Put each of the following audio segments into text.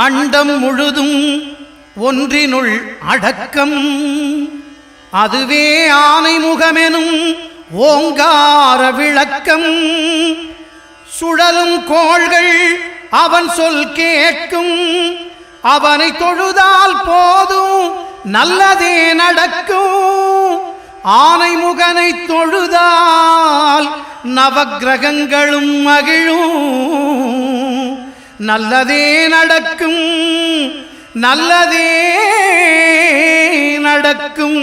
அண்டம் முழுதும் ஒன்றினுள் அடக்கம். அதுவே ஆனை முகமெனும் ஓங்கார விளக்கம். சுழலும் கோள்கள் அவன் சொல் கேட்கும். அவனை தொழுதால் போதும் நல்லதே நடக்கும். ஆனை முகனை தொழுதால் நவக்கிரகங்களும் மகிழும். நல்லதே நடக்கும், நல்லதே நடக்கும்.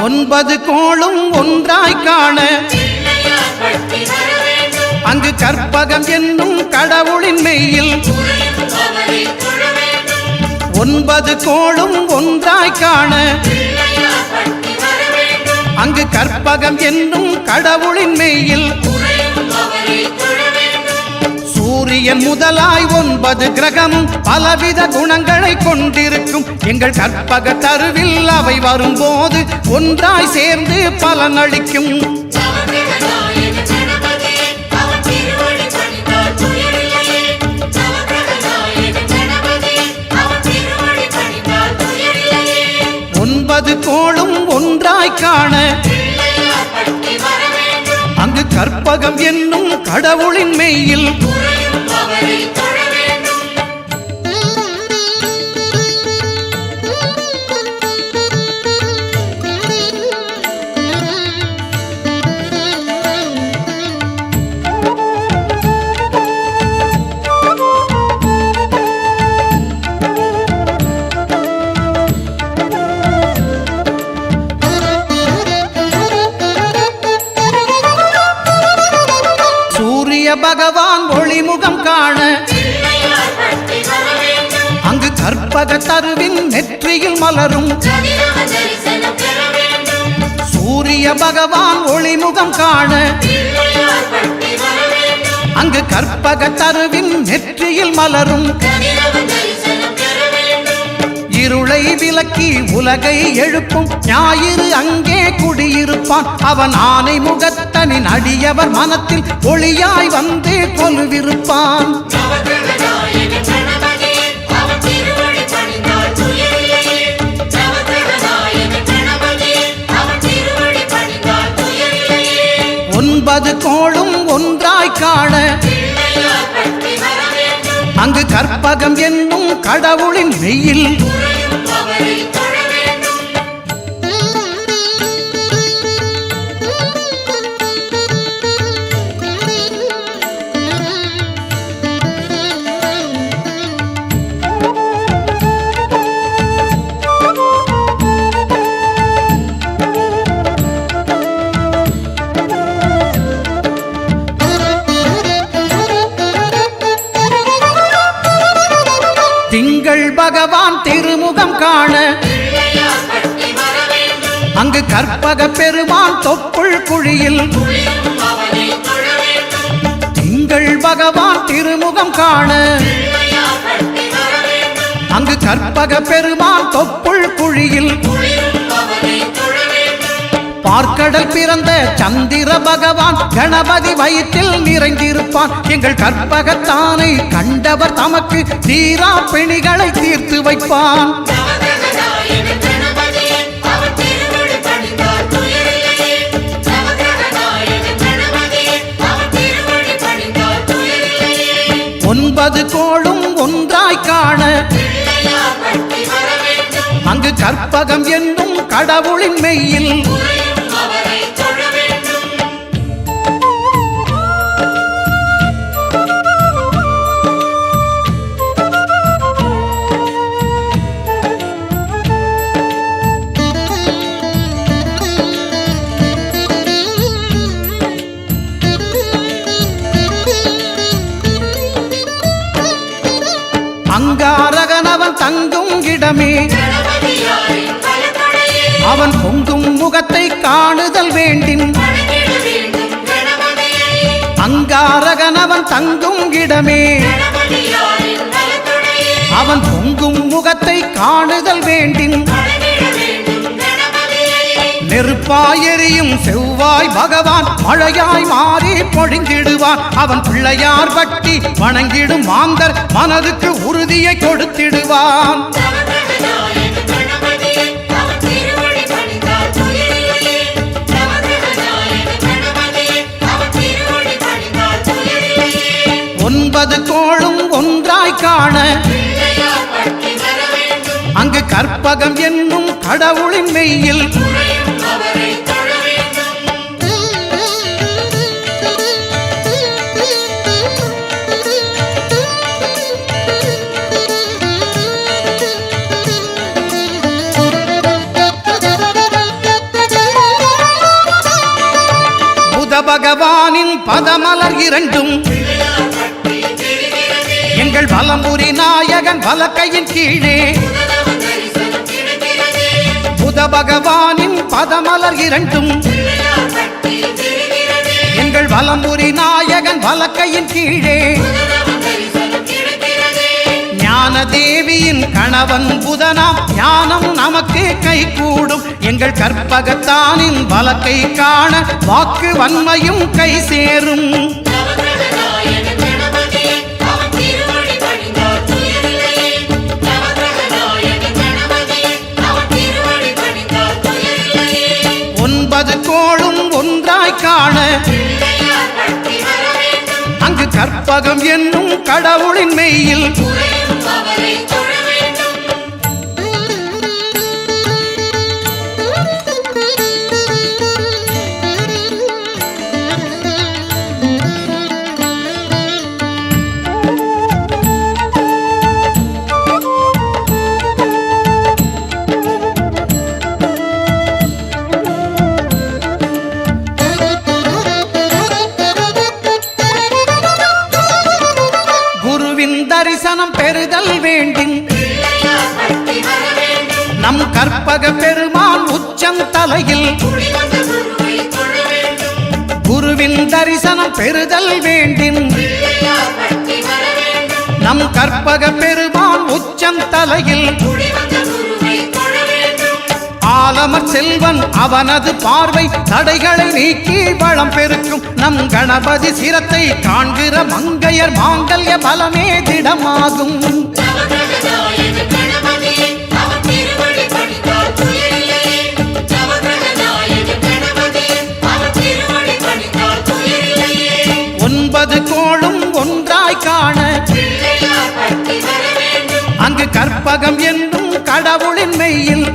ஒன்பது கோளும் ஒன்றாய் காண அங்கு கற்பகம் என்னும் கடவுளின் மெய்யில். ஒன்பது கோளும் ஒன்றாய் காண அங்கு கற்பகம் என்னும் கடவுளின் மெய்யில். சூரியன் முதலாய் 9 கிரகமும் பலவித குணங்களை கொண்டிருக்கும். எங்கள் கற்பக தருவில் அவை வரும்போது ஒன்றாய் சேர்ந்து பலனளிக்கும். ஒன்பது கோளும் ஒன்றாய் காண அங்கு கற்பகம் என்னும் கடவுளின் மெய்யில். பகவான் ஒளிமுகம் காண அங்கு கற்பக தருவின் நெற்றியில் மலரும். சூரிய பகவான் ஒளிமுகம் காண அங்கு கற்பக தருவின் நெற்றியில் மலரும். இருளை விலக்கி உலகை எழுப்பும் ஞாயிறு அங்கே குடியிருப்பான். அவன் ஆனை முகத்தனின் அடியவர் மனத்தில் ஒளியாய் வந்து கொலுவிருப்பான். ஒன்பது கோளும் ஒன்றாய் காண அங்கு கற்பகம் என்னும் கடவுளின் மெய்யில். திங்கள் பகவான் திருமுகம் காண அங்கு கற்பக பெருமான் தொப்புள் குழியில். திங்கள் பகவான் திருமுகம் காண அங்கு கற்பக பெருமான் தொப்புள் குழியில். பார்க்கடல் பிறந்த சந்திர பகவான் கணபதி வயிற்றில் நிறைந்திருப்பான். எங்கள் கற்பகத்தானை கண்டவர் தமக்கு தீரா பிணிகளை தீர்த்து வைப்பான். ஒன்பது கோளும் ஒன்றாய் காண அங்கு கற்பகம் என்னும் கடவுளின் மெய்யில். அங்காரகனவன் தங்கும் இடமே அவன் பொங்கும் முகத்தை காணுதல் வேண்டின். அங்காரகனவன் தங்கும் இடமே அவன் பொங்கும் முகத்தை காணுதல் வேண்டின். நெருப்பாயெறியும் செவ்வாய் பகவான் மழையாய் மாறி பொழிந்திடுவான். அவன் பிள்ளையார் பட்டி வணங்கிடும் மாந்தர் மனதுக்கு உறுதியை கொடுத்திடுவான். ஒன்பது கோளும் ஒன்றாய் காண அங்கு கற்பகம் என்னும் கடவுளின் மெய்யில் புத பகவானின் பதமலர் இரண்டும் எங்கள் வலம்புரி நாயகன் வலக்கையின் கீழே. புத பகவானின் பதமலர் இரண்டும் எங்கள் வலம்புரி நாயகன் வலக்கையின் கீழே. ஞான தேவியின் கணவன் புதனாம் ஞானம் நமக்கு கை கூடும். எங்கள் கற்பகத்தானின் வலக்கை காண வாக்கு வன்மையும் கை சேரும். ஒன்பது கோளும் ஒன்றாய் காண அங்கு கற்பகம் என்னும் கடவுளின் மெய்யில் தரிசனம் பெறுதல் வேண்டும். நம் கற்பக பெருமான் உச்சந்தலையில் குருவின் தரிசனம் பெறுதல் வேண்டும். நம் கற்பக பெருமான் உச்சந்தலையில் ஆலமர் செல்வன் அவனது பார்வை தடைகளை நீக்கி வளம் பெருக்கும். நம் கணபதி சிரத்தை காண்கிற மங்கையர் மாங்கல்ய பலமே திடமாகும். ஒன்பது கோளும் ஒன்றாய் காண அங்கு கற்பகம் என்னும் கடவுளின் மெய்யில்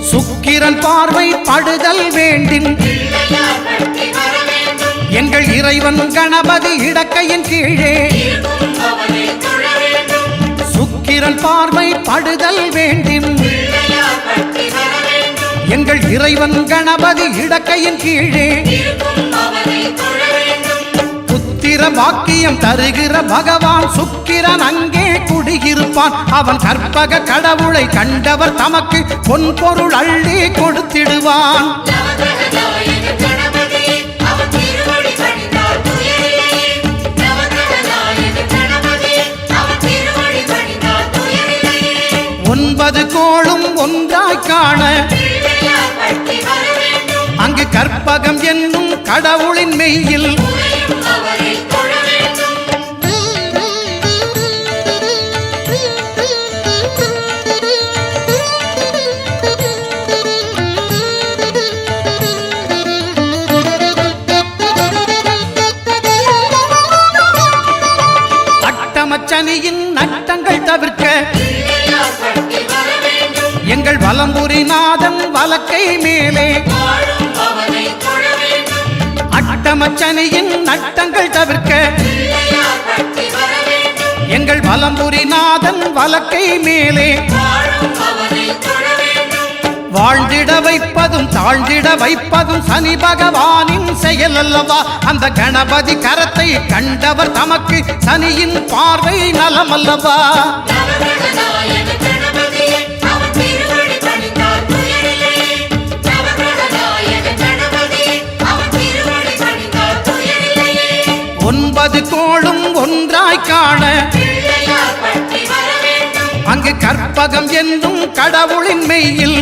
சுக்கிரன் பார்வை படுதல் வேண்டும். எங்கள் இறைவன் கணபதி இடக்கையின் கீழே சுக்கிரன் பார்வை படுதல் வேண்டும். எங்கள் இறைவன் கணபதி இடக்கையின் கீழே புத்திர வாக்கியம் தருகிற பகவான் சுக்கிரன் அங்கே குடியிருப்பான். அவன் கற்பக கடவுளை கண்டவர் தமக்கு பொன் பொருள் அள்ளி கொடுத்திடுவான். ஒன்பது கோளும் ஒன்றாய் காண அங்கு கற்பகம் என்னும் கடவுளின் மெய்யில் அட்டமச்சனியின் நட்டங்கள் தவிர்க்க எங்கள் வலம்புரி நாதன் வலக்கை மேலே அட்டமச்சனியின் நட்டங்கள் தவிர்க்க எங்கள் வலம்புரி நாதன் வலக்கை மேலே வாழ்ந்திட வைப்பதும் தாழ்ந்திட வைப்பதும் சனி பகவானின் செயல் அல்லவா? அந்த கணபதி கரத்தை கண்டவர் தமக்கு சனியின் பார்வை நலம் அல்லவா? ஒன்பது கோளும் ஒன்றாய் காண அங்கு கற்பகம் என்னும் கடவுளின் மெய்யில்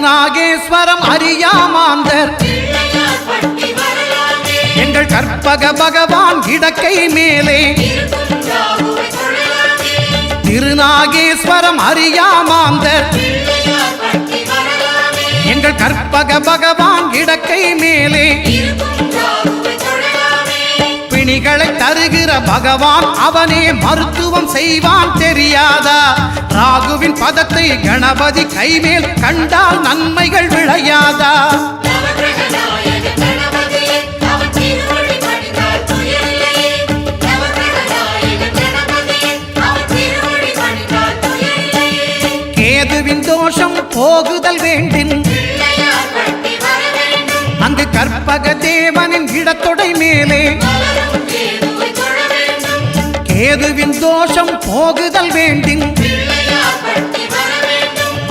நாகேஸ்வரம் அறியாமாந்தர் எங்கள் கற்பக பகவான் இடக்கை மேலே திருநாகேஸ்வரம் அறியாமாந்தர் எங்கள் கற்பக பகவான் இடக்கை மேலே பிணிகளை தருகிற பகவான் அவனே மருத்துவம் செய்வான் தெரியாதா? ராகுவின் பதத்தை கணபதி கைமேல் கண்டால் நன்மைகள் விளையாதா? கேதுவின் தோஷம் போகுதல் வேண்டின் அங்கு கற்பக தேவனின் இடத்தொடை மேலே கேதுவின் தோஷம் போகுதல் வேண்டின்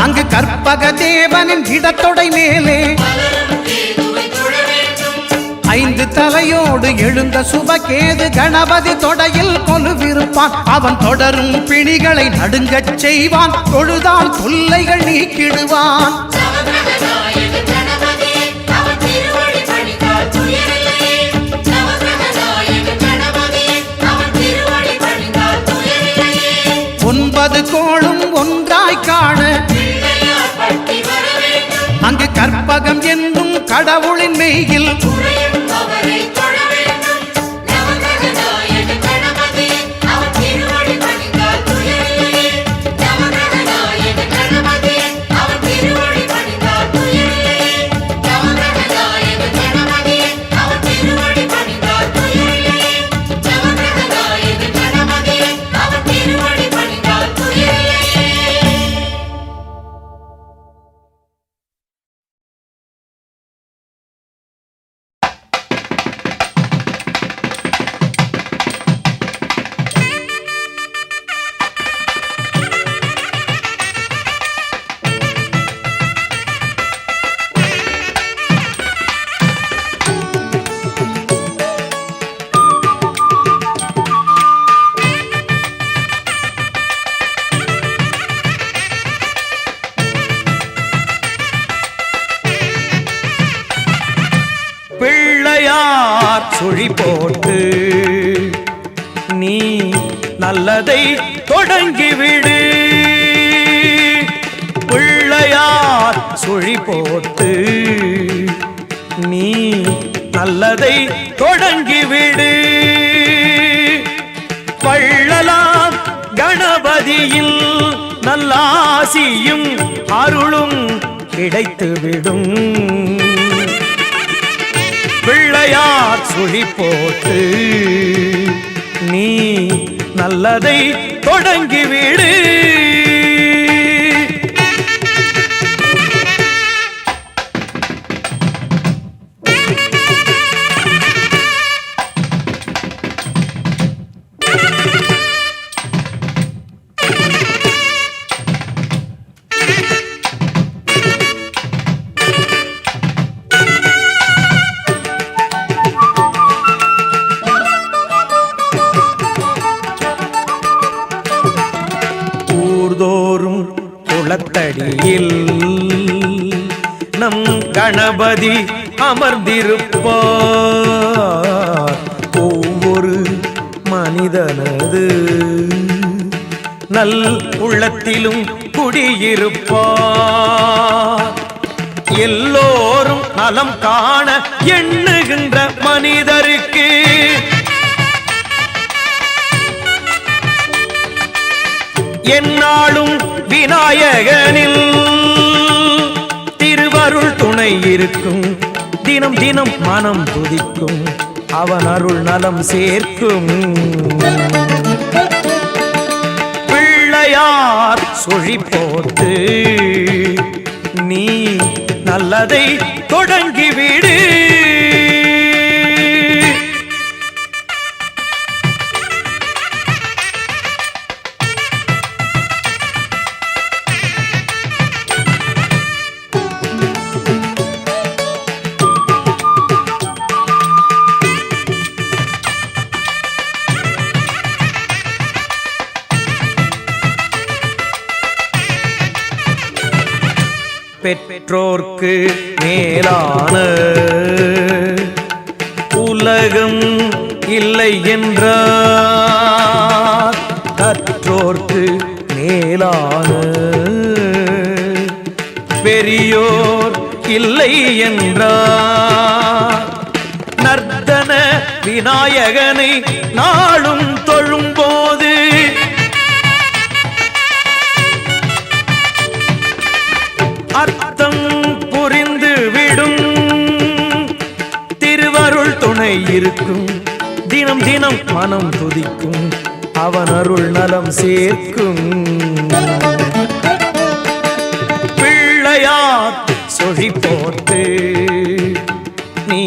அங்கு கற்பக தேவனின் இடத்தொடை மேலே ஐந்து தலையோடு எழுந்த சுபகேது கணபதி தொடையில் கொலுவிருப்பான். அவன் தொடரும் பிணிகளை நடுங்கச் செய்வான். தொழுதால் தொல்லைகள் நீக்கிடுவான். ஒன்பது கோளும் ஒன்றாய் காண அங்கு கற்பகம் என்னும் கடவுளின் மெய்யில் சுழி போட்டு நீ நல்லதை தொடங்கிவிடு. பிள்ளையார் சுழி போட்டு நீ நல்லதை தொடங்கிவிடு. வள்ளலாம் கணபதியில் நல்லாசியும் அருளும் கிடைத்துவிடும். பிள்ளையார் சுழி போட்டு நீ நல்லதை தொடங்கிவிடு. குளத்தடியில் நம் கணபதி அமர்ந்திருப்பார். ஒவ்வொரு மனிதனது நல் உள்ளத்திலும் குடியிருப்பார். எல்லோரும் நலம் காண எண்ணுகின்ற மனிதருக்கு எந்நாளும் விநாயகனில் திருவருள் துணை இருக்கும். தினம் தினம் மனம் துதிக்கும், அவன் அருள் நலம் சேர்க்கும். பிள்ளையார் சுழி போட்டு நீ நல்லதை தொடங்கிவிடு. பெற்றோர்க்கு மேலான உலகம் இல்லை என்றார், கற்றோர்க்கு மேலான பெரியோர் இல்லை என்றார். நர்த்தன விநாயகனை நாளும் தொழும்போது அர்த்தம் புரிந்து விடும். திருவருள் துணை இருக்கும், தினம் தினம் மனம் துதிக்கும், அவன் அருள் நலம் சேர்க்கும். பிள்ளையார் சொழி போட்டு நீ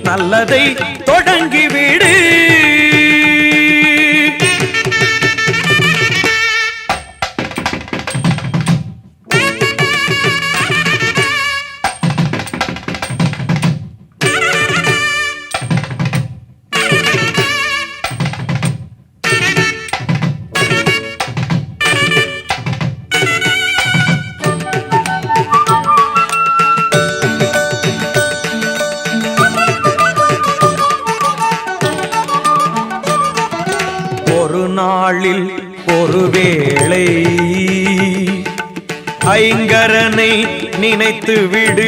நல்லதை தொடங்கிவிடு. நாளில் ஒருவேளை ஐங்கரனை நினைத்து விடு.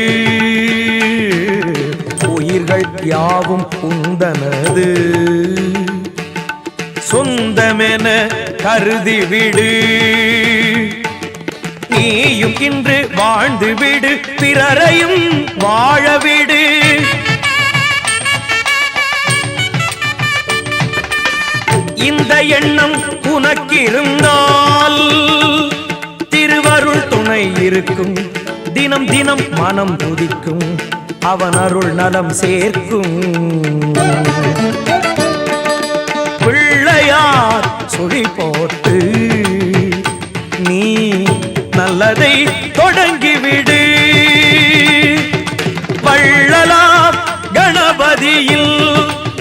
உயிர்கள் யாவும் உந்தனது சொந்தமென கருதி விடு. நீயும் இன்று வாழ்ந்து விடு, பிறரையும் வாழவிடு. இந்த எண்ணம் உனக்கிருந்தால் திருவருள் துணை இருக்கும். தினம் தினம் மனம் துதிக்கும், அவன் அருள் நலம் சேர்க்கும். பிள்ளையார் சுழி போட்டு நீ நல்லதை தொடங்கிவிடு. வள்ளலார் கணபதியில்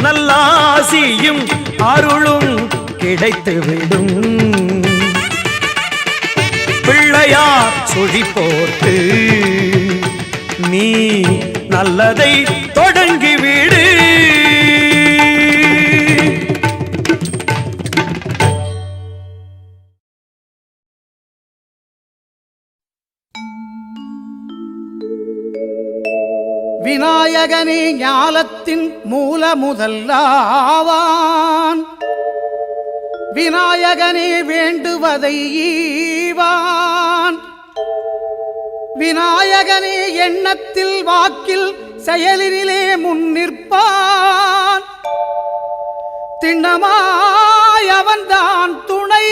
நல்லாசியும் அருளும் கிடைத்துவிடும். பிள்ளையார் சுழி போட்டு நீ நல்லதை தொடங்கிவிடு. விநாயகனே ஞாலத்தின் மூல முதல்லாவான். விநாயகனே வேண்டுவதை ஈவான். விநாயகனே எண்ணத்தில் வாக்கில் செயலினிலே முன்னிற்பான். திண்ணமாய் அவன்தான் துணை.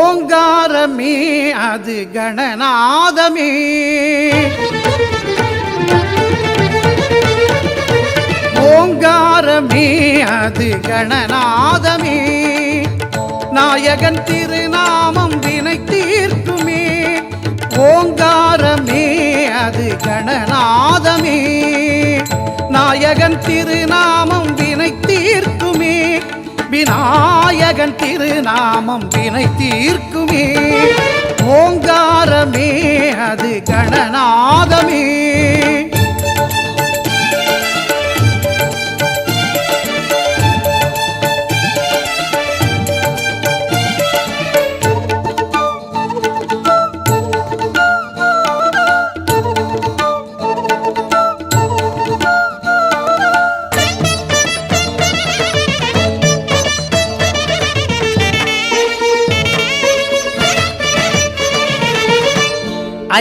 ஓங்காரமே அது கணநாதமே. ஓங்காரமே அது கணநாதமே. நாயகன் திருநாமம் வினை தீர்க்குமே. ஓங்காரமே அது கணநாதமே. நாயகன் திருநாமம் வினை தீர்க்குமே, விநாயகன் திருநாமம் வினை தீர்க்குமே. ஓங்காரமே அது கணநாதமே.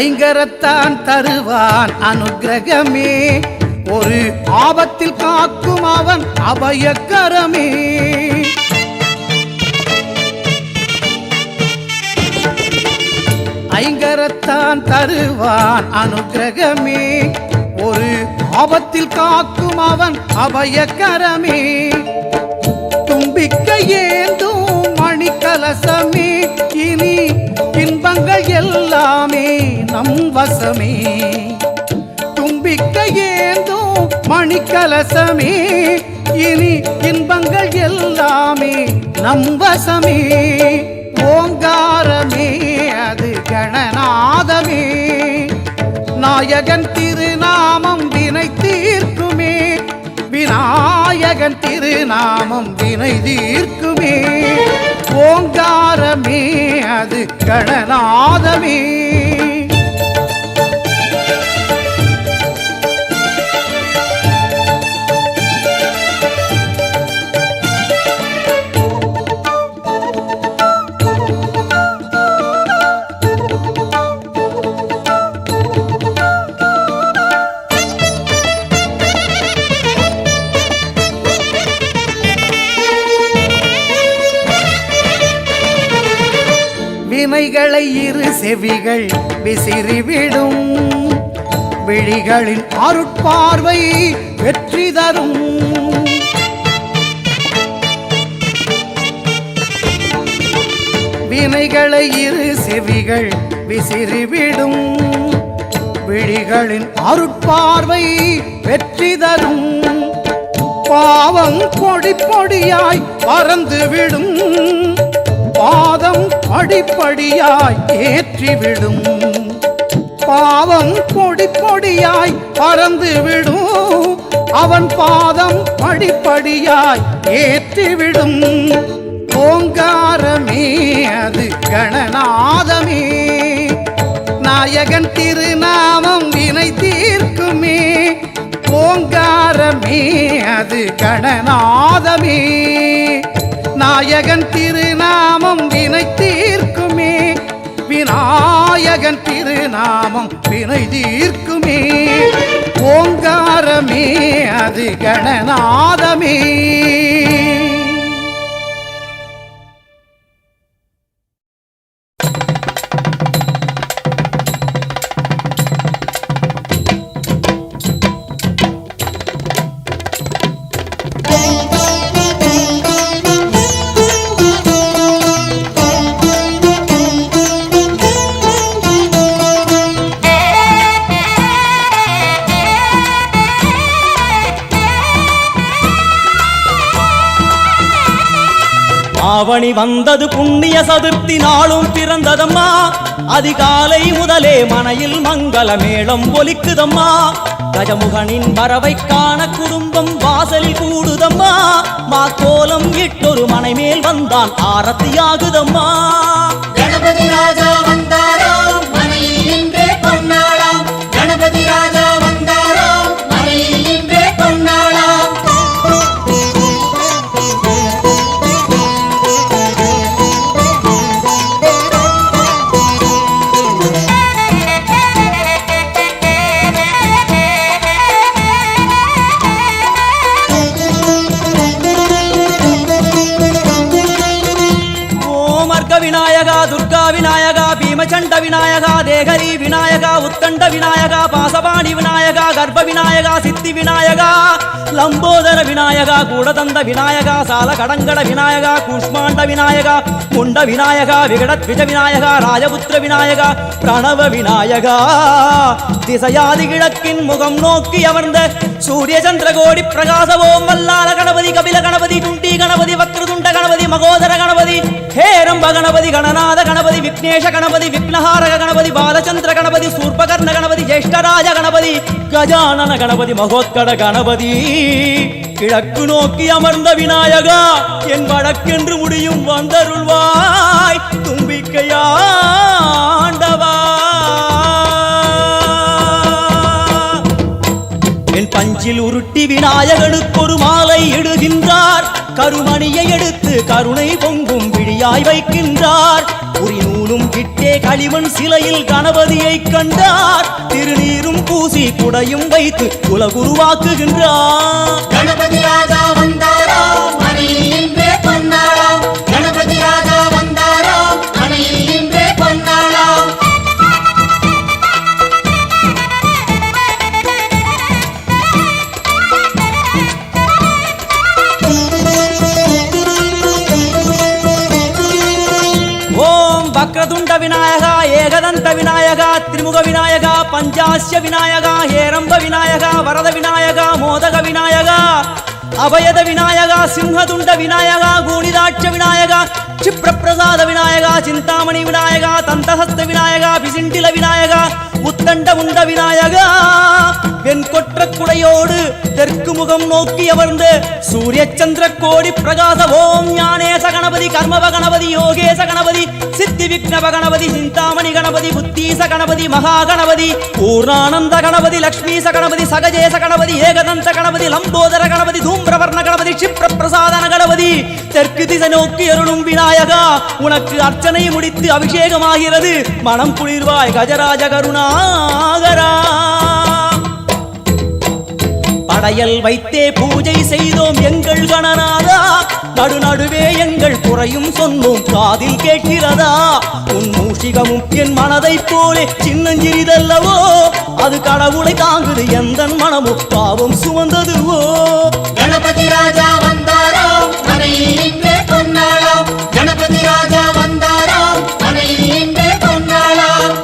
ஐங்கரத்தான் தருவான் அனுக்கிரகமே, ஒரு ஆபத்தில் காக்கும் அவன் அபயக்கரமே. ஐங்கரத்தான் தருவான் அனுக்கிரகமே, ஒரு ஆபத்தில் காக்கும் அவன் அபயக்கரமே. தும்பிக்கை ஏந்தும் மணிக்கலசமே, இனி இன்பங்கள் எல்லாமே நம் வசமே. தும்பிக்கை ஏந்தும் மணிக்கலசமே, இனி இன்பங்கள் எல்லாமே நம் வசமே. ஓங்காரமே அது கணநாதமே. நாயகன் திருநாமம் வினை தீர்க்குமே, விநாயகன் திருநாமம் வினை தீர்க்குமே. ஓங்காரமே அது கணநாதமே. வினைகளை இரு செவிகள் விசிறிவிடும், விழிகளின் அருட்பார்வை வெற்றி தரும். வினைகளை இரு செவிகள் விசிறிவிடும், விழிகளின் அருட்பார்வை வெற்றி தரும். பாவம் பொடி பொடியாய் பறந்துவிடும், பாதம் படிப்படியாய் ஏற்றிவிடும். பாவம் பொடி பொடியாய் பறந்துவிடும், அவன் பாதம் படிப்படியாய் ஏற்றிவிடும். ஓங்காரமே அது கணநாதமே. நாயகன் திருநாமம் வினை தீர்க்குமே, ஓங்காரமே அது கணநாதமே. நாயகன் திருநாமம் வினை தீர்க்குமே, விநாயகன் திருநாமம் வினை தீர்க்குமே. ஓங்காரமே அது கணநாதமே. ஆவணி வந்தது புண்ணிய சதுர்த்தி நாளும் பிறந்ததம்மா, அதிகாலை முதலே மனையில் மங்கள மேளம் ஒலிக்குதம்மா. கஜமுகனின் வரவை காண குடும்பம் வாசலில் கூடுதம்மா, மா கோலம் இட்டொரு மனை மேல் வந்தான் ஆரத்தியாகுதம்மா. கணபதி ராஜா வந்தாராம் மனையில் நின்றே கொண்டாடாம், கணபதி ராஜா வந்தாராம் மனையில் நின்றே கொண்டாடாம். விநாயகா துர்கா விநாயகா பீமச்சண்ட விநாயகா தேகரி விநாயகா உத்தண்ட விநாயகா பாச பாசபாணி விநாயகா கர்ப்ப விநாயகா சித்தி விநாயகா லம்போதர விநாயகா கூடதந்த விநாயகா சால கடங்கட விநாயகா கூஷ்மாண்ட விநாயகா முண்ட விநாயகா விகடத்விஜ விநாயகா ராஜபுத்திர விநாயகா பிரணவ விநாயகா திசையாதி கிழக்கின் முகம் நோக்கி அமர்ந்த சூரிய சந்திரகோடி பிரகாச ஓம் வல்லால கணபதி கபில கணபதி குண்டி கணபதி வக்ரதுண்ட கணபதி மகோதர கணபதி ஹேரம்ப கணபதி கணநாத கணபதி விக்னேஷ கணபதி விக்னஹாரக கணபதி பாலச்சந்திர கணபதி சூர்பகர்ண கணபதி ஜேஷ்டராஜ கணபதி கஜானன கணபதி மகோத்கட கணபதி கிழக்கு நோக்கி அமர்ந்த விநாயகா என் வழக்கென்று முடியும் வந்தருள்வாய் தும்பிக்கையாண்டவா என் பஞ்சில் உருட்டி விநாயகனுக்கு ஒரு மாலை இடுகின்றார் கருமணியை எடுத்து கருணை பொங்கும் விழியாய் வைக்கின்றார் உரிநூலும் கிட்டே களிமண் சிலையில் கணபதியை கண்டார் திருநீரும் பூசி குடையும் வைத்து குலகுருவாக்குகின்றார் கணபதி ராஜா வந்தாராம் மனையில் இன்றே பொன்னாளாம் கணபதி ராஜா வந்தாராம் மனையில் இன்றே பொன்னாளாம் வக்ரதுண்ட விநாயகா ஏகதந்த விநாயகா திரிமுக விநாயகா பஞ்சாஸ்ய விநாயகா ஹேரம்ப விநாயகா வரத விநாயகா மோதக விநாயகா அபயத விநாயகா சிம்ஹதுண்ட விநாயகா கூணிதாட்ச விநாயகா क्षिप्रप्रसाद विनायका चिंतामणि विनायका तंतहस्त विनायका पिसिंडिल विनायका உத்தண்ட உண்ட விநாயகா வெண்கொற்ற குடையோடு தெற்கு முகம் நோக்கி அமர்ந்து சூரிய சந்திர கோடி பிரகாச ஓம் ஞானேச கணபதி கர்மவ கணபதி யோகேச கணபதி சித்தி விக்னவ கணபதி சிந்தாமணி கணபதி புத்தீச கணபதி மகா கணபதி பூர்ணானந்த கணபதி லக்ஷ்மீச கணபதி சகஜேச கணபதி ஏகதந்த கணபதி லம்போதர கணபதி தூம்பிரவர்ண கணபதி क्षिप्र பிரசாதன கணபதி தெற்கு திசை நோக்கி அருளும் விநாயகா உனக்கு அர்ச்சனை முடித்து அபிஷேகமாகிறது மனம் குளிர்வாய் கஜராஜ கருணாகரா படையல் வைத்தே பூஜை செய்தோம் எங்கள் கணநாதா நடுநடுவே எங்கள் குறையும் சொன்னோம் காதில் கேட்கிறதா உன் மூஷிகமும் என் மனதை போலே சின்னஞ்சிறிதல்லவோ அது கடவுளை தாங்குது எந்த மனமும் பாவம் சுமந்ததுவோ கணபதி ராஜா வந்தாராம் மனையில் இன்றே பொன்னாளாம் கணபதி ராஜா வந்தாராம் மனையில் இன்றே பொன்னாளாம்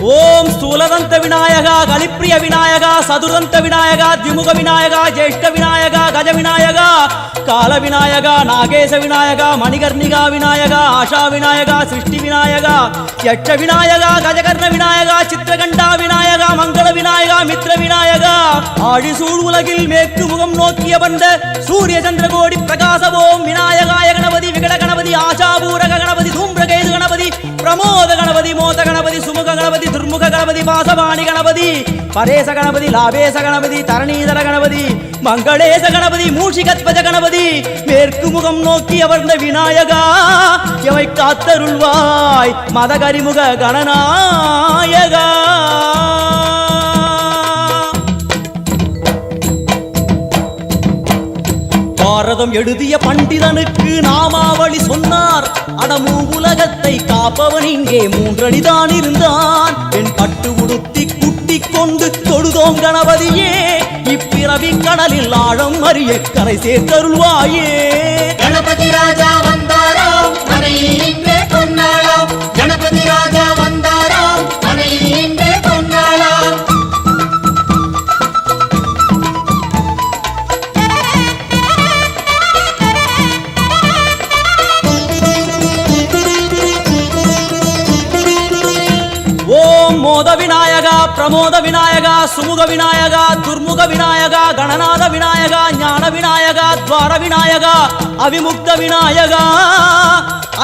ஓம் ஸ்தூலதந்த விநாயகா கலிப்பிரிய விநாயகா சதுரந்த விநாயகா திமுக விநாயகா ஜேஷ்ட விநாயகா கஜ விநாயகா கால விநாயகா நாகேச விநாயகா மணிகர்ணிகா விநாயகா ஆஷா விநாயகா சிருஷ்டி விநாயகா யட்ச விநாயகா கஜகர்ண விநாயகா சித்திரகண்டா விநாயகா மங்கள விநாயகா மித்ர விநாயகா ஆழிசூழ் உலகில் மேற்கு முகம் நோக்கிய வந்த சூரிய சந்திரகோடி பிரகாச ஓம் விநாயகாய கணபதி விகட கணபதி ஆசாபூரக கணபதி தூம்பிரகேது கணபதி பிரமோத கணபதி மோத கணபதி சுமுக கணபதி துர்முக கணபதி பாசபாணி கணபதி பரேச கணபதி லாபேச கணபதி தரணீதர கணபதி மங்களேச கணபதி மூஷிகத்வஜ கணபதி மேற்கு முகம் நோக்கி அமர்ந்த விநாயகா எவை காத்தருள்வாய் மதகரிமுக கணநாயகா பாரதம் எழுதிய பண்டிதனுக்கு நாமாவளி சொன்னார் அடமூ உலகத்தை காப்பவன் இங்கே மூன்றடிதான் இருந்தான் என் பட்டு உடுத்தி குட்டி கொண்டு தொழுதோம் கணபதியே இப்பிறவி கடலில் ஆழம் அறிய கரை சேர்த்தருள்வாயே கணபதி ராஜா வந்தாராம் மனையில் இன்றே பொன்னாளாம் கணபதி ராஜா வந்தாராம் மனையில் இன்றே பொன்னாளாம் ஓம் மோத விநாயகா பிரமோத விநாயகா சுமுக விநாயகா துர்முக விநாயகா கணநாத விநாயகா ஞான விநாயகா துவார விநாயகா அவிமுக்த விநாயகா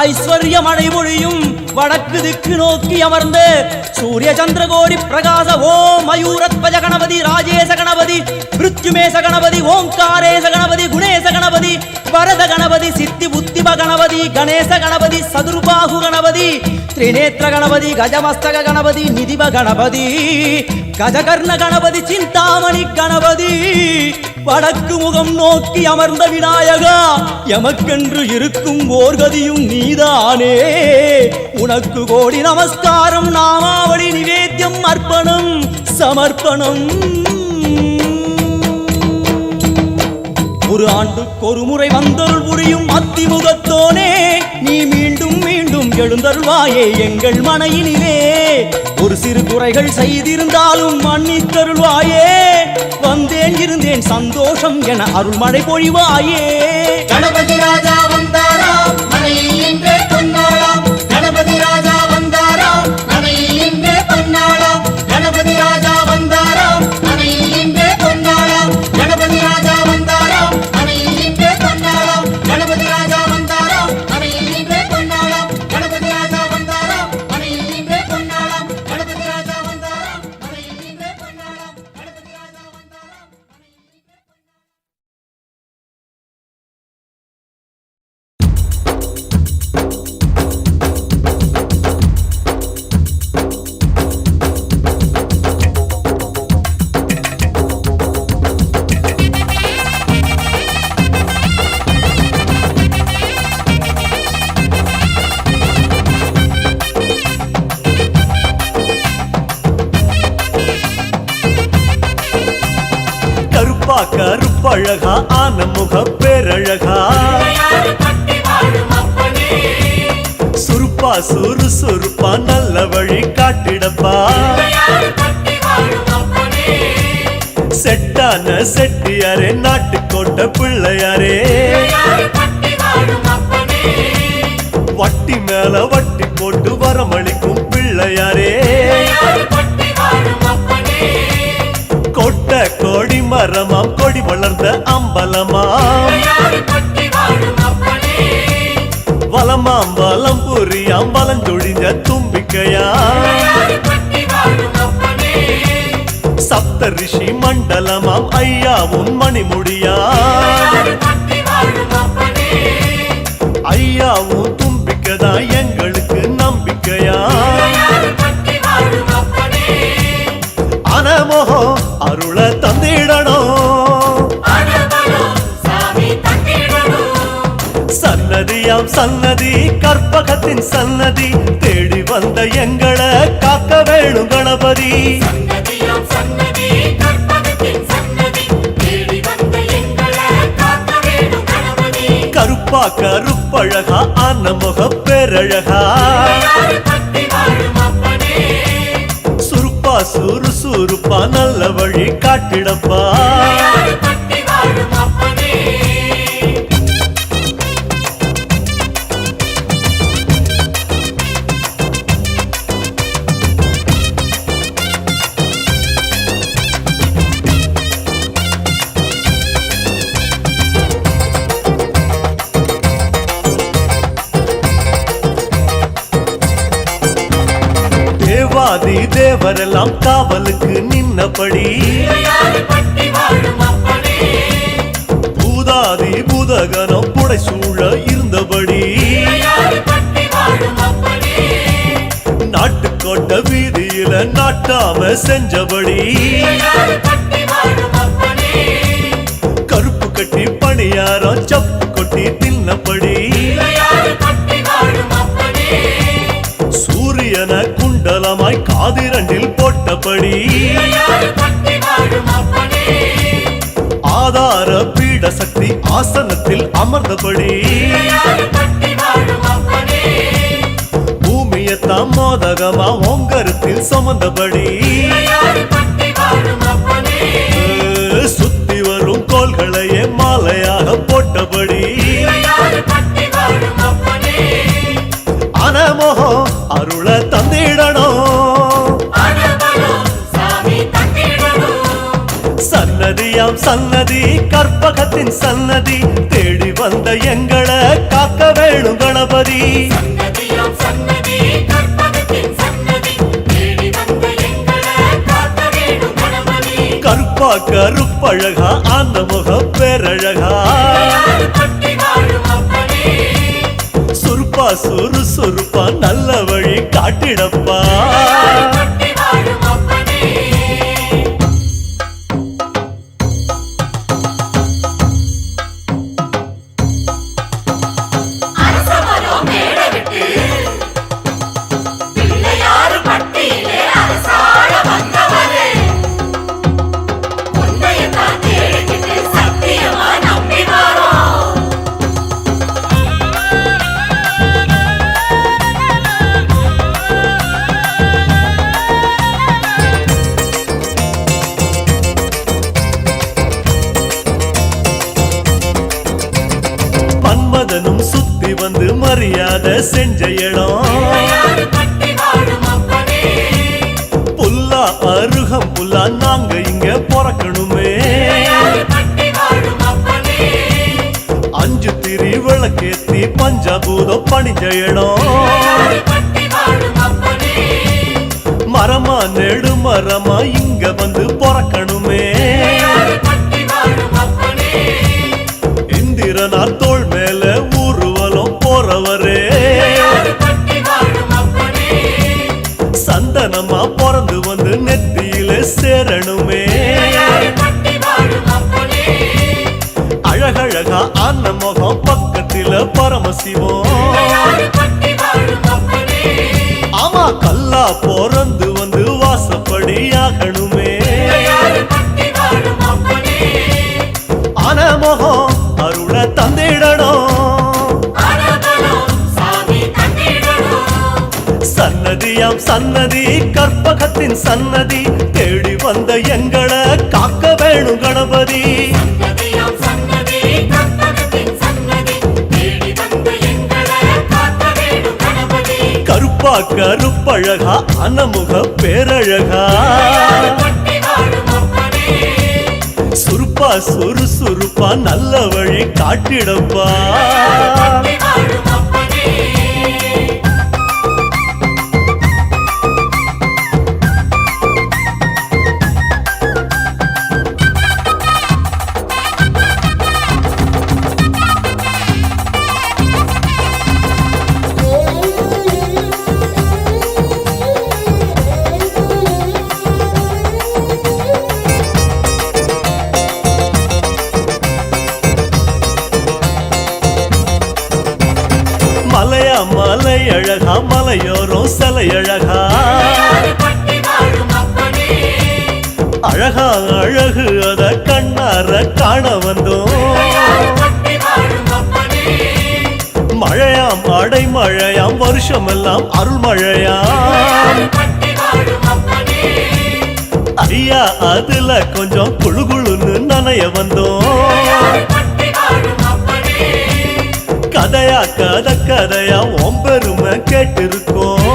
ஐஸ்வர்ய மழை பொழியும் வடக்கு திக்கு நோக்கி அமர்ந்து சூரிய சந்திரகோடி பிரகாச ஓம் மயூரத்வஜ கணபதி ராஜேச கணபதி மிருத்யுமேச கணபதி ஓம்காரேச கணபதி குணேச கணபதி வரத கணபதி சித்தி புத்தி கணபதி கணேச கணபதி சதுர்பாகு கணபதி திரிநேத்திர கணபதி கஜமஸ்தக கணபதி நிதிவ கணபதி கஜகர்ண கணபதி சிந்தாமணி கணபதி வடக்கு முகம் நோக்கி அமர்ந்த விநாயகா எமக்கென்று இருக்கும் ஓர்கதியும் நீதானே உனக்கு கோடி நமஸ்காரம் நாமாவளி நிவேத்தியம் அர்ப்பணம் சமர்ப்பணம் ஒரு ஆண்டுக்கு ஒரு முறை வந்தருள் புரியும் அத்திமுகத்தோனே நீ மீண்டும் மீண்டும் எழுந்தருள்வாயே எங்கள் மனையினிலே ஒரு சிறு குறைகள் செய்திருந்தாலும் மன்னித்தருள்வாயே வந்தேன் இருந்தேன் சந்தோஷம் என அருள்மழை பொழிவாயே கணபதி ராஜா வந்தாராம் மனையில் இன்றே பொன்னாளாம் கணபதி ராஜா வந்தாராம் மனையில் இன்றே பொன்னாளாம் கணபதி ராஜா வந்தாராம் மனையில் இன்றே பொன்னாளாம் கணபதி ராஜா வந்தாராம் மனையில் இன்றே பொன்னாளாம் கணபதி ராஜா வந்தாராம் மனையில் இன்றே பொன்னாளாம் கணபதி ராஜா வந்தாராம் மனையில் இன்றே பொன்னாளாம் கணபதி ராஜா வந்தாராம் மனையில் இன்றே பொன்னாளாம் கணபதி ராஜா வந்தாராம் கருப்பா கருப்பழகா ஆன முக பேரழகா சுருப்பா சுறுசுறுப்பா நல்ல வழி காட்டிடப்பா செட்டான செட்டியாரே நாட்டுக்கோட்ட பிள்ளையாரே வட்டி மேல வட்டி போட்டு வரமளிக்கும் பிள்ளையாரே கொட்ட கோடி மரமாம் கொடி வளர்ந்த அம்பலமாம் வலமாம் வலம் புரியாம் வலஞ்சொழிஞ்ச தும்பிக்கையா சப்த ரிஷி மண்டலமாம் ஐயாவும் மணிமுடியா ஐயாவும் தும்பிக்கதா எங்களுக்கு நம்பிக்கையா அனமோகம் அருள தந்திடணும் சன்னதியாம் சன்னதி கற்பகத்தின் சன்னதி தேடி வந்த எங்களை காக்க வேணும் கணபதி கருப்பா கருப்பழகா ஆன முக பேரழகா சுருப்பா சுறுசுறுப்பா நல்ல வழி காட்டிடப்பா தேவாதி தேவரெல்லாம் காவலுக்கு நின்னபடி பூதாதி பூதகனம் புடை சூழ இருந்தபடி நாட்டுக்கோட்ட வீதியில நாட்டாம செஞ்சபடி கருப்பு கட்டி பணியாரம் சப்பு கொட்டி தின்னபடி சூரியன குண்டலமாய் காதிரண்டில் போட்டபடி ஆதார பீட சக்தி ஆசனத்தில் அமர்ந்தபடி பூமியத்தாம் மோதகமா ஓங்கரத்தில் சுமந்தபடி சுத்தி வரும் கோள்களையே மாலையாக போட்டபடி அனமோகம் அருள தந்திடணும் சன்னதியாம் சன்னதி கற்பகத்தின் சன்னதி தேடி வந்த எங்களை காக்க வேணும் கணபதி கருப்பா கருப்பழகா ஆன முக பேரழகா சுறுப்பா சுறுசுறுப்பா நல்ல வழி காட்டிடப்பா மன்மதனும் சுத்தி வந்து மரியாதை செஞ்ச இடம் புல்லா அருகம் புல்லா நாங்க இங்க பிறக்கணுமே அஞ்சு திரி விளக்கேத்தி பஞ்சாபூதம் பணிஞ்ச இடம் மரமா நெடு மரமா இங்க வந்து பிறக்கணுமே இந்திரனார் தோள் மேல ஊர்வலம் போறவரே சந்தனமா பிறந்து வந்து நெத்தியில சேரணுமே அழகழகா ஆன முகம் பக்கத்தில பரமசிவம் ஆமா கல்லா பிறந்து வந்து வாசப்படி ஆகணுமே ஆன முகம் அருள தந்திடணும் சன்னதியாம் சன்னதி கற்பகத்தின் சன்னதி தேடி வந்த எங்களை காக்க வேணும் கணபதி கருப்பா கருப்பழகா அனமுக பேரழகா சுறுப்பா சுறுசுறுப்பா நல்ல வழி காட்டிடப்பா மலையா மலை அழகா மலையோரம் சிலை அழகா அழகா அழகு அத கண்ணார காண வந்தோம் மழையாம் அடைமழையாம் வருஷமெல்லாம் அருள் மழையாம் ஐயா அதுல கொஞ்சம் குழுகுழுன்னு நனைய வந்தோம் கதையா கதையா உன் பெருமை கேட்டிருக்கோம்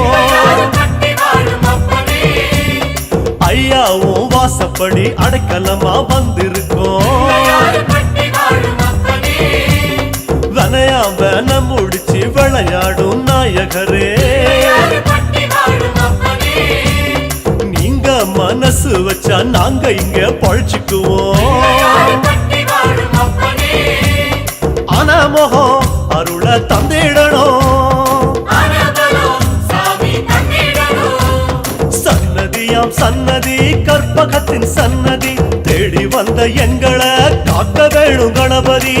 ஐயா உன் வாசப்படி அடைக்கலமா வந்திருக்கோம் வனையா வேன முடிச்சு விளையாடும் நாயகரே நீங்க மனசு வச்சா நாங்க இங்க பழிச்சுக்குவோம் ஆனா முகம் அருள தந்திடணும் சன்னதியாம் சன்னதி கற்பகத்தின் சன்னதி தேடி வந்த எங்களை காக்க வேணும் கணபதி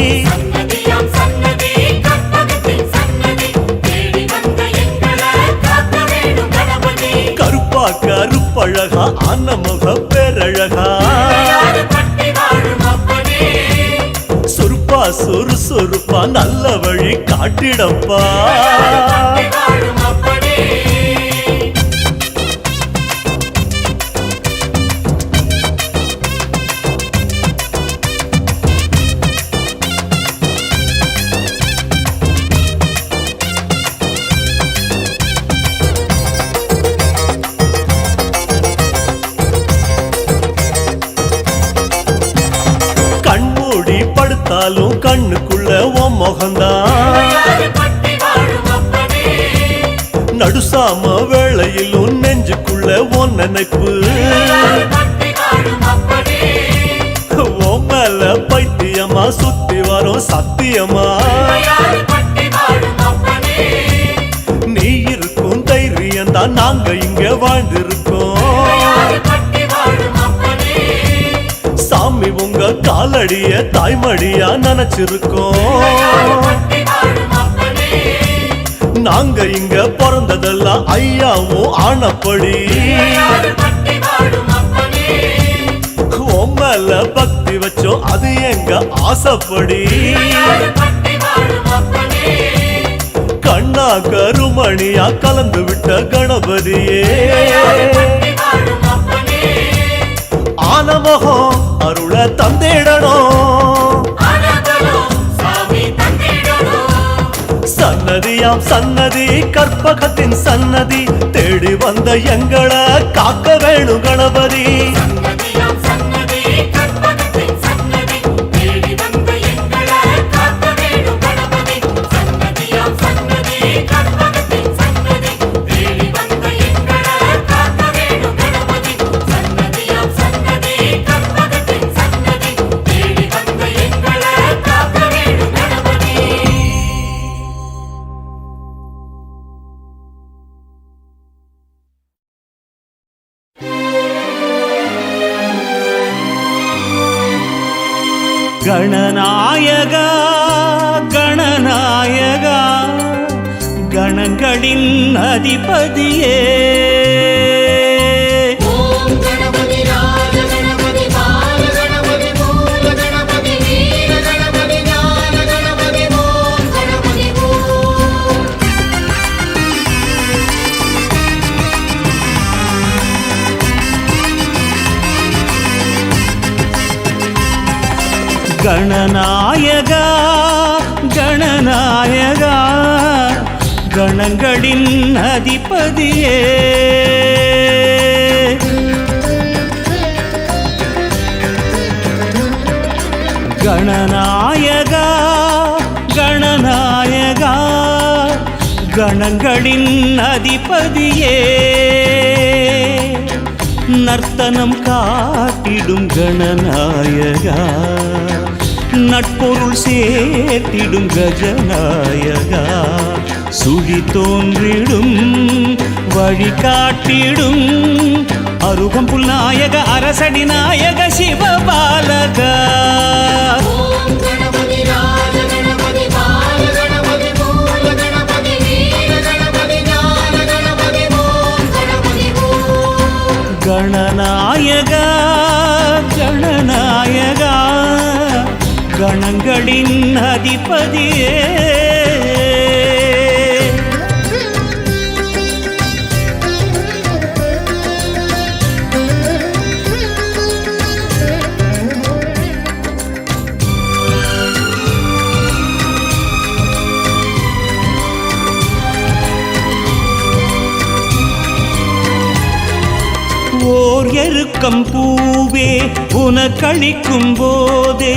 கருப்பா கருப்பழகா அன்னமுக பேரழகா சுறுப்பா சுறுசுறுப்பா நல்ல வழி காட்டிடப்பா கண்மூடி படுத்தாலும் கண்ணுக்குள்ள உன் முகம்தான் நடுசாம வேளையிலும் நெஞ்சுக்குள்ள உன் நினைப்பு உன் மேல பைத்தியமா சுத்தி வரும் சத்தியமா உங்க காலடிய தாய்மடியா நினைச்சிருக்கோம். நாங்க இங்க பிறந்ததெல்லாம் ஐயாவும் ஆனப்படி உம்மல பக்தி வச்சோம் அது எங்க ஆசைப்படி. கண்ணா கருமணியா கலந்து விட்ட கணபதியே ஆனமகம் அருள தந்திடணும். சன்னதியாம் சன்னதி கற்பகத்தின் சன்னதி தேடி வந்த எங்களை காக்க வேணும் கணபதி. கணநாயகா கணநாயகா கணங்களின் அதிபதியே கணநாயகா கணநாயகா கணங்களின் அதிபதியே கணநாயகா கணநாயகா கணங்களின் அதிபதியே நர்த்தனம் காட்டிடும் கணநாயகா நட்பொருள் சேர்த்திடும் கஜநாயகா சுழி தோன்றிடும் வழிகாட்டிடும் அருகம்புல் நாயக அரசடி நாயக சிவபாலகா கணநாயகா கணநாயகா கணங்களின் அதிபதியே ஓர் எருக்கம் பூவே உனக்களிக்கும் போதே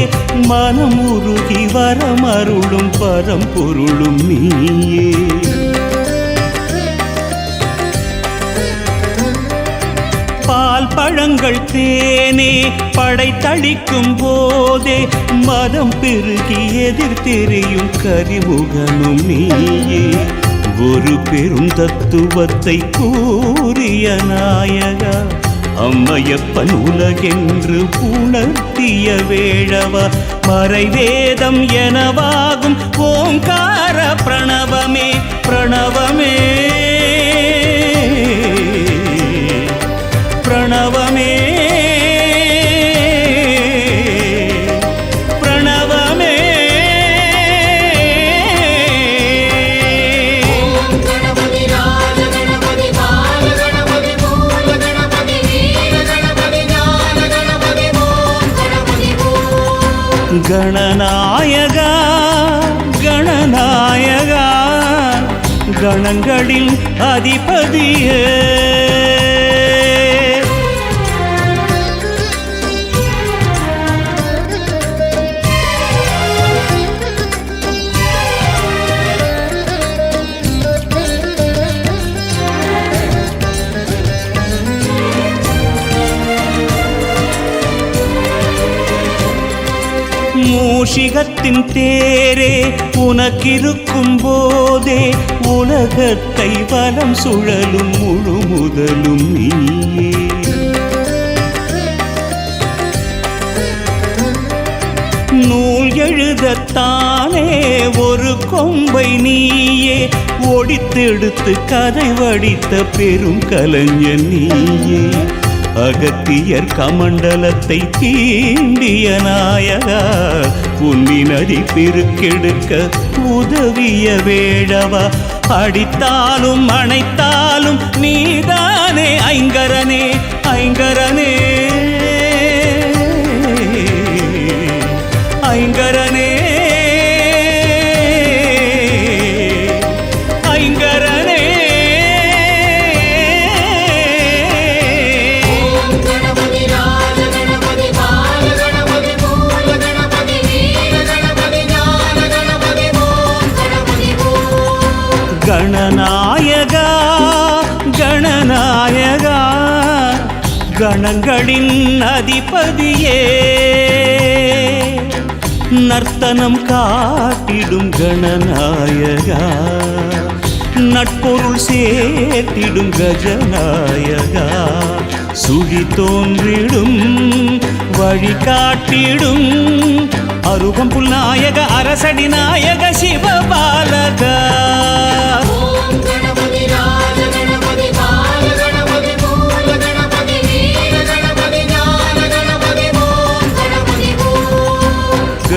மனம் உருகி வரமருளும் பரம்பொருளும் நீயே பால் பழங்கள் தேனே படைத்தளிக்கும் போதே மதம் பெருகி எதிர்த்தெறியும் கரிமுகனும் நீயே ஒரு பெரும் தத்துவத்தை கூறிய நாயகா அம்மையப்பன் உலகென்று உணர்த்திய வேழவா மறைவேதம் எனவாகும் ஓங்கார பிரணவமே பிரணவமே பிரணவமே கணநாயகா கணநாயகா கணங்களின் அதிபதியே மூஷிகத்தின் தேரே உனக்கிருக்கும் போதே உலகத்தை வலம் சுழலும் முழு முதலும் நீயே எழுதத்தானே ஒரு கொம்பை நீயே ஒடித்தெடுத்து கதை வடித்த பெரும் கலைஞன் நீயே. அகத்தியர் கமண்டலத்தை தீண்டிய நாயகா பொன்னி நதி பெருக்கெடுக்க உதவிய வேழவா. அடித்தாலும் அணைத்தாலும் நீதானே ஐங்கரனே ஐங்கரனே ஐங்கரனே ஐங்கரனே. கணநாயகா கணநாயகா கணங்களின் அதிபதியே நர்த்தனம் காட்டிடும் கணநாயகா நட்பொருள் சேர்த்திடும் கஜநாயகா சுழி தோன்றிடும் வழிகாட்டிடும் அருகம்புல் நாயக அரசடி நாயக சிவபாலகா.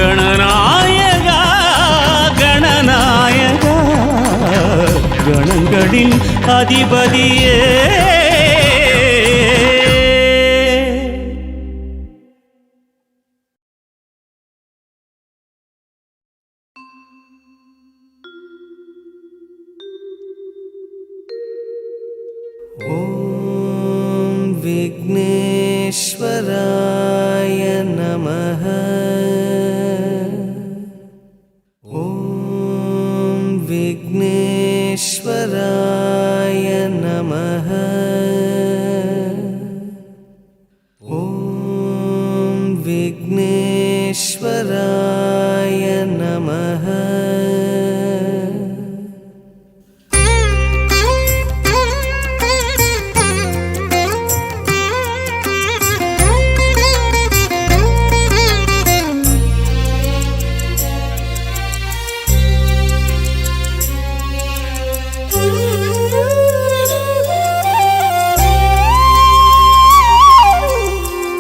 கணநாயகா கணநாயகா கணங்களின் அதிபதியே. ஓம் விக்னேஸ்வராய நமஹ. ஓம் விக்னேஸ்வராய நமஹ. ஓம் விக்னேஸ்வராய நமஹ.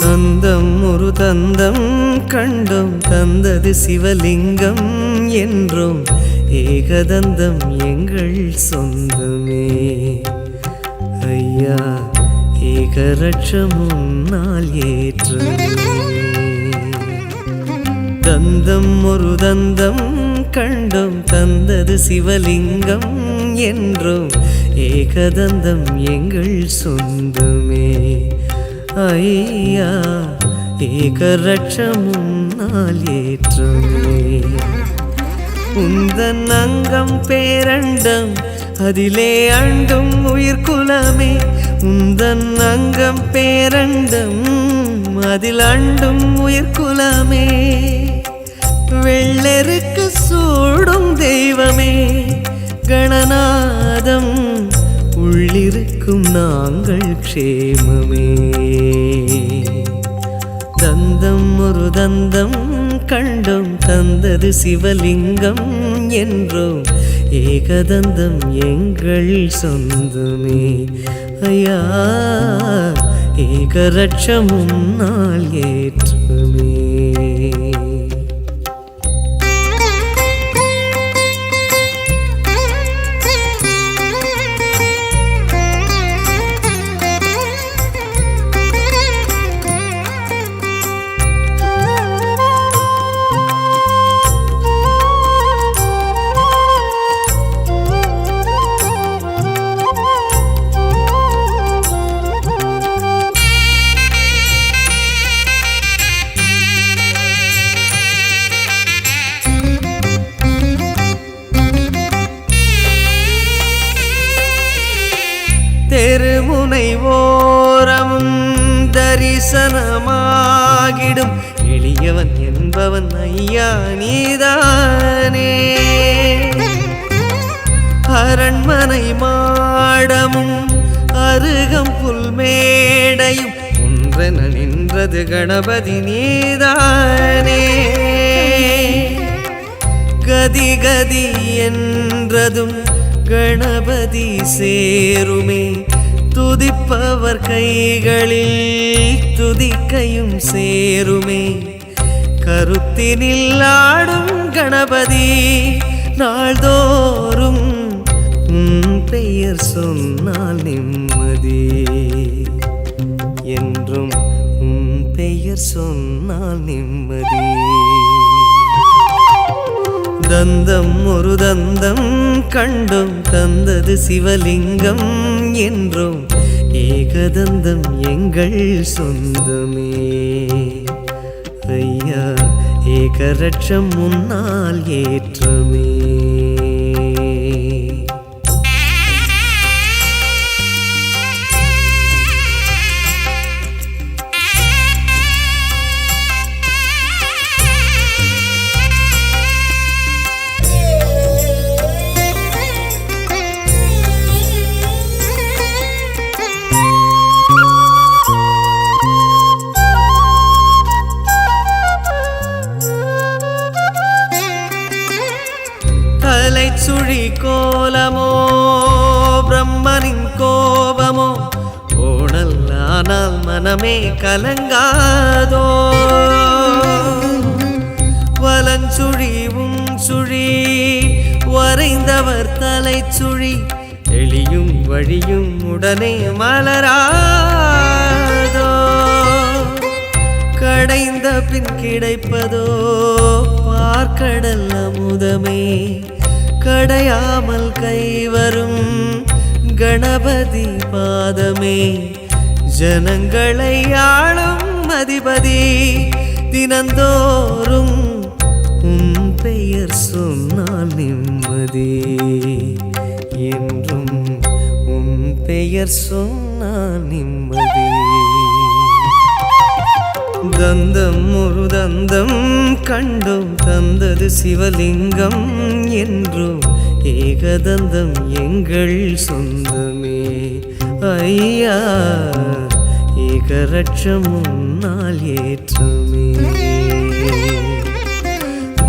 தந்தம் ஒரு தந்தம் கண்டோம் தந்தது சிவலிங்கம் என்றோம் ஏகதந்தம் எங்கள் சொந்தமே. ஐயா ஏகரட்சம் முன்னால் ஏற்றமே. தந்தம் ஒரு தந்தம் கண்டோம் தந்தது சிவலிங்கம் என்றோம் ஏகதந்தம் எங்கள் சொந்தமே. ஐயா ஏகரட்சம் முன்னால் ஏற்றமே. உந்தன் அங்கம் பேரண்டம் அதிலே அண்டும் உயிர்குலமே. உந்தன் அங்கம் பேரண்டம் அதில் அண்டும் உயிர்குலமே. வெள்ளெருக்கு சூடும் தெய்வமே கணநாதம் உள்ளிருக்கும் நாங்கள் க்ஷேமமே. தந்தம் ஒரு தந்தம் கண்டோம் தந்தது சிவலிங்கம் என்றோம் ஏகதந்தம் எங்கள் சொந்தமே. ஐயா ஏகரட்சம் முன்னால் ஏற்றமே. தெருமுனை ஓரமும் தரிசனமாகிடும் எளியவன் என்பவன் ஐயா நீதானே. அரண்மனை மாடமும் அருகம் புல்மேடையும் ஒன்றென நின்றது கணபதி நீதானே. கதி கதி என்றதும் கணபதி சேருமே துதிப்பவர் கைகளில் துதிக்கையும் சேருமே கருத்தினில் ஆடும் கணபதி நாள்தோறும் பெயர் சொன்னால் நிம்மதி என்றும் பெயர் சொன்னால் நிம்மதி தந்தம் ஒரு தந்தம் கண்டும் தந்தது சிவலிங்கம் என்றும் ஏகதந்தம் எங்கள் சொந்தமே ஐயா ஏகரட்சம் முன்னால் ஏற்றமே சுழி கோலமோ பிரம்மனின் கோபமோ ஓணல் ஆனால் மனமே கலங்காதோ வலஞ்சுழி சுழி வரைந்தவர் தலை சுழி எளியும் வழியும் உடனே மலராதோ கடைந்த பின் கிடைப்பதோ பார்க்கடல் அமுதமே கடையாமல் கைவரும் கணபதி பாதமே ஜனங்களை ஆளும் அதிபதி தினந்தோறும் பெயர் சொன்னால் நிம்மதி என்றும் பெயர் சொன்னால் நிம்மதி தந்தம் ஒரு தந்தம் கண்டும் தந்தது சிவலிங்கம் என்றும் ஏகதந்தம் எங்கள் சொந்தமே ஐயா ஏகரட்சம் முன்னால் ஏற்றமே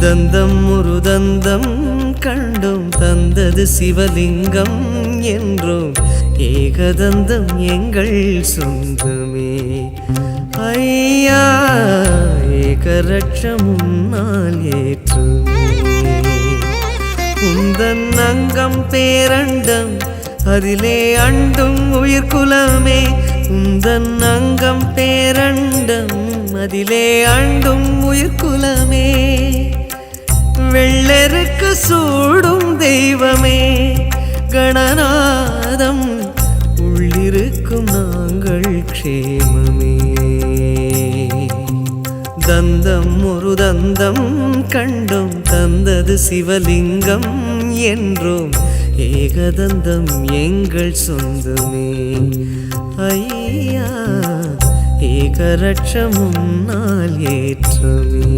தந்தம் ஒரு தந்தம் கண்டும் தந்தது சிவலிங்கம் என்றும் ஏகதந்தம் எங்கள் சொந்தமே ஐயா ஏகரட்சம் முன்னால் ஏற்றுமே உந்தன் அங்கம் பேரண்டம் அதிலே அண்டும் உயிர்குலமே உந்தன் அங்கம் பேரண்டம் அதிலே அண்டும் உயிர்குலமே வெள்ளருக்கு சூடும் தெய்வமே கணநாதம் உள்ளிருக்கும் நாங்கள் க்ஷேமமே தந்தம் ஒரு தந்தம் கண்டும் தந்தது சிவலிங்கம் என்றும் ஏகதந்தம் எங்கள் சொந்தமே ஐயா ஏகரட்சம் முன்னால் ஏற்றமே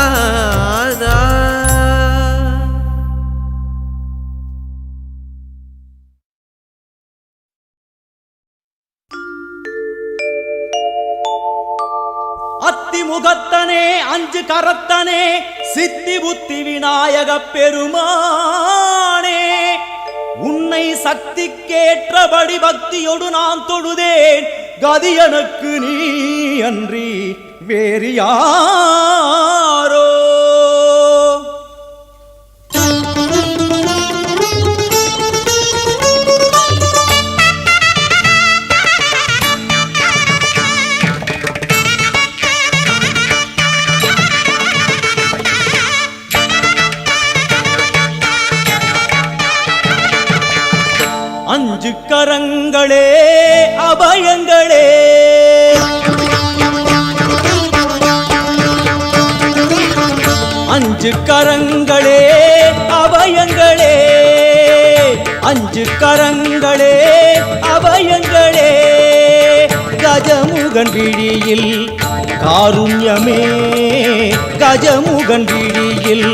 கணநாதா அத்திமுகத்தனே அஞ்சு கரத்தனே சித்தி புத்தி விநாயக பெருமானே உன்னை சக்திக்கேற்றபடி பக்தியோடு நான் தொழுதேன் கதி எனக்கு நீ அன்றி வேறு யாரோ அஞ்சு கரங்களே அபயங்களே அஞ்சு கரங்களே அபயங்களே அஞ்சு கரங்களே அபயங்களே கஜமுகன் விழியில் காருண்யமே கஜமுகன் விழியில்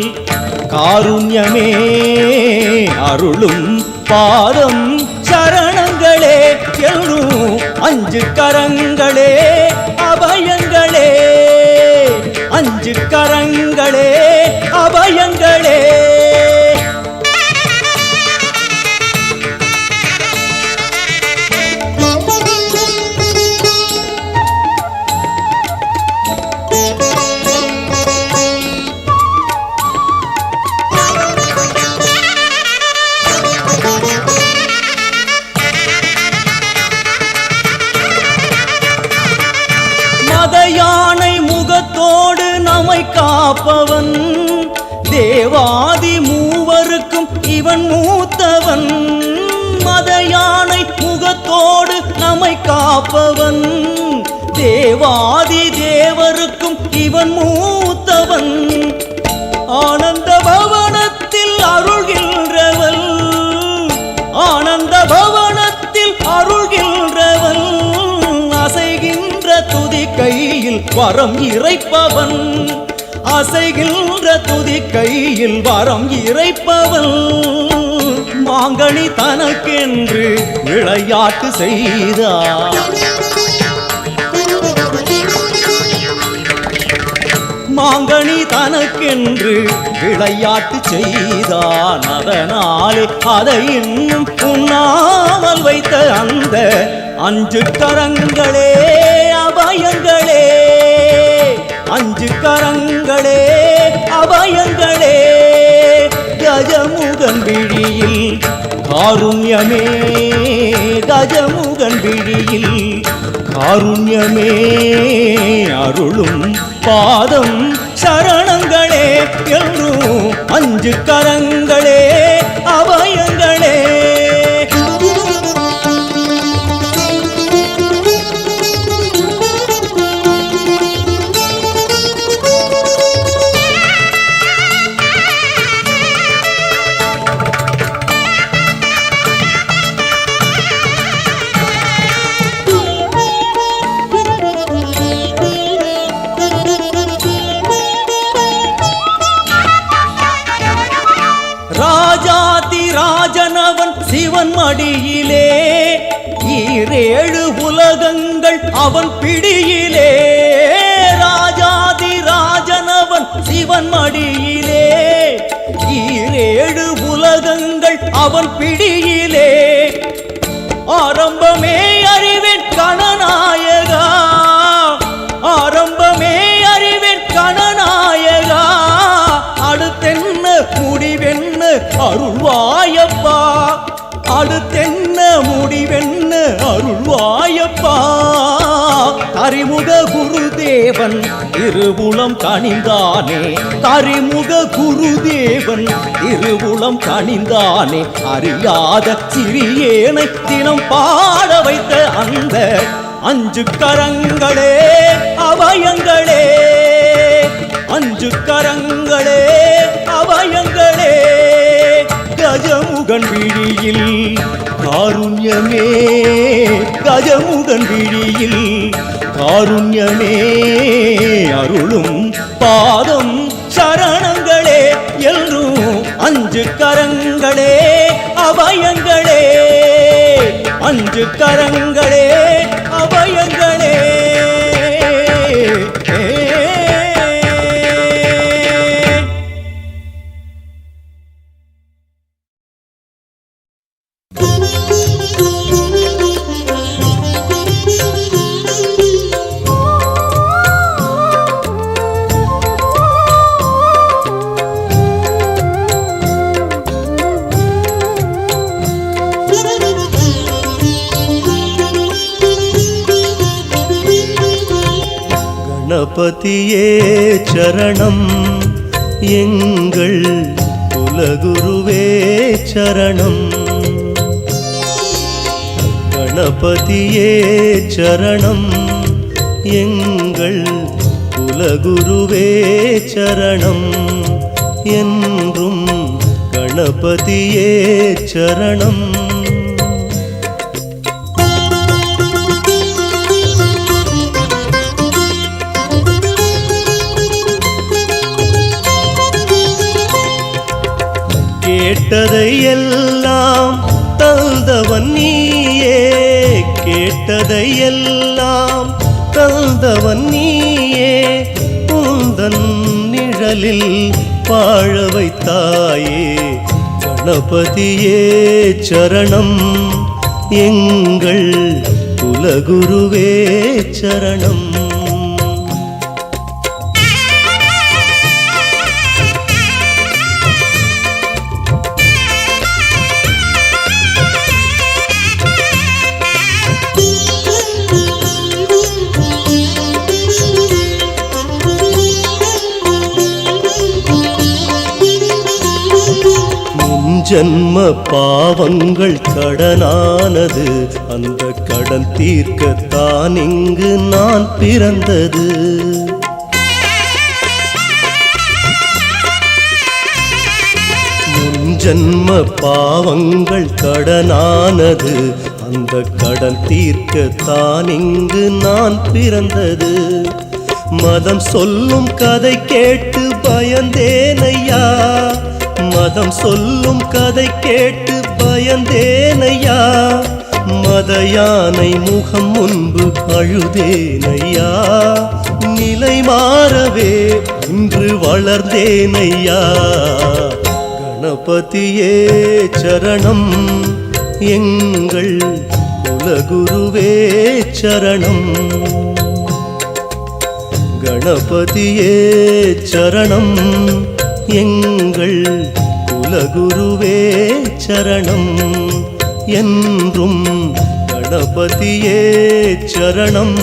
காருண்யமே அருளும் பாதம் சரணங்களே எழும் அஞ்சு கரங்களே அபயங்களே அஞ்சு கரங்களே அபயங்களே யானை முகத்தோடு நம்மை காப்பவன் தேவாதி மூவருக்கும் இவன் மூத்தவன் மத யானை முகத்தோடு நம்மை காப்பவன் தேவாதி தேவருக்கும் இவன் மூத்தவன் ஆனந்த பவனத்தில் அருள்கின்றவன் ஆனந்த பவனத்தில் அருள்கின்றவன் அசைகின்ற துதி கையில் வரம் இறைப்பவன் அசைகின்ற துதி கையில் வரம் இறைப்பவன் மாங்கனி தனக்கென்று விளையாட்டு செய்தார் மாங்கனி தனக்கென்று விளையாட்டு செய்தான் அதனாலே அதை இன்னும் உண்ணாமல் வைத்த அந்த அஞ்சு கரங்களே அபயங்களே அஞ்சு கரங்களே அபயங்களே கஜமுகன் விழியில் காருண்யமே கஜமுகன் விழியில் காருண்யமே அருளும் பாதம் சரணங்களே என்றும் அஞ்சு கரங்களே அபயங்களே ராஜனவன் சிவன் மடியிலே ஈரேழு உலகங்கள் அவன் பிடியிலே ராஜாதி ராஜனவன் சிவன் மடியிலே ஈரேழு உலகங்கள் அவன் பிடியிலே ஆரம்பமே அறிவேன் கணநாயகா ஆரம்பமே அறிவேன் கணநாயகா அடுத்தென்ன முடிவென்ன அருள்வாயப்பா அடுத்தென்ன முடிவென்ன அருள்வாயப்பா கரிமுக குருதேவன் திருவுளம் கனிந்தானே கரிமுக குருதேவன் திருவுளம் கனிந்தானே அறியாத சிறியேனை தினம் பாட வைத்த அந்த அஞ்சு கரங்களே அபயங்களே அஞ்சு கரங்களே அபயங்களே கஜமுகன் விழியில் காருண்யமே கஜமுகன் விழியில் காருண்யமே அருளும் பாதம் சரணங்களே என்றும் அஞ்சு கரங்களே அபயங்களே அஞ்சு கரங்களே அபயங்களே கணபதியே சரணம் எங்கள் குலகுருவே சரணம் கணபதியே சரணம் எங்கள் குலகுருவே சரணம் என்றும் கணபதியே சரணம் கேட்டதை எல்லாம் தந்தவன் நீயே, கேட்டதை எல்லாம் தந்தவன் நீயே, உந்தன் நிழலில் வாழ வைத்தாயே. கணபதியே சரணம், எங்கள் குலகுருவே சரணம். ஜன்ம பாவங்கள் கடனானது, அந்த கடன் தீர்க்கத்தான் இங்கு நான் பிறந்தது. முன்ஜன்ம பாவங்கள் கடனானது, அந்த கடன் தீர்க்கத்தான் இங்கு நான் பிறந்தது. மதம் சொல்லும் கதை கேட்டு பயந்தேனையா, மதம் சொல்லும் கதை கேட்டு பயந்தேனையா, மத யானை முகம் முன்பு அழுதேனையா. நிலை மாறவே இன்று வளர்ந்தேனையா. கணபதியே சரணம், எங்கள் குலகுருவே சரணம். கணபதியே சரணம், எங்கள் குலகுருவே சரணம். என்றும் கணபதியே சரணம்.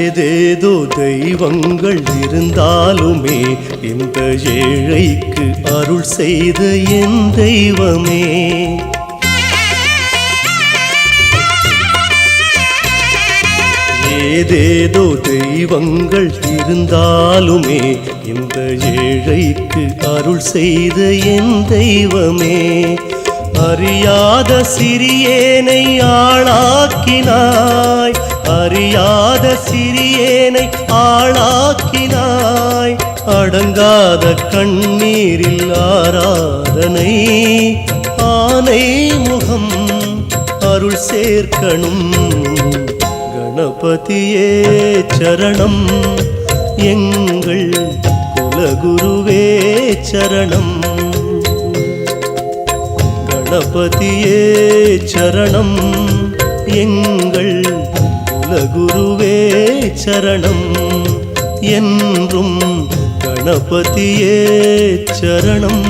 ஏதேதோ தெய்வங்கள் இருந்தாலுமே இந்த ஏழைக்கு அருள் செய்த என் தெய்வமே. ஏதேதோ தெய்வங்கள் இருந்தாலுமே இந்த ஏழைக்கு அருள் செய்த என் தெய்வமே. அறியாத சிறியேனை ஆளாக்கினாய், அறியாத சிறியேனை ஆளாக்கினாய். அடங்காத கண்ணீரில் ஆராதனை, ஆனை முகம் அருள் சேர்க்கணும். கணபதியே சரணம், எங்கள் குலகுருவே சரணம். கணபதியே சரணம், எங்கள் குலகுருவே சரணம். என்றும் கணபதியே சரணம்.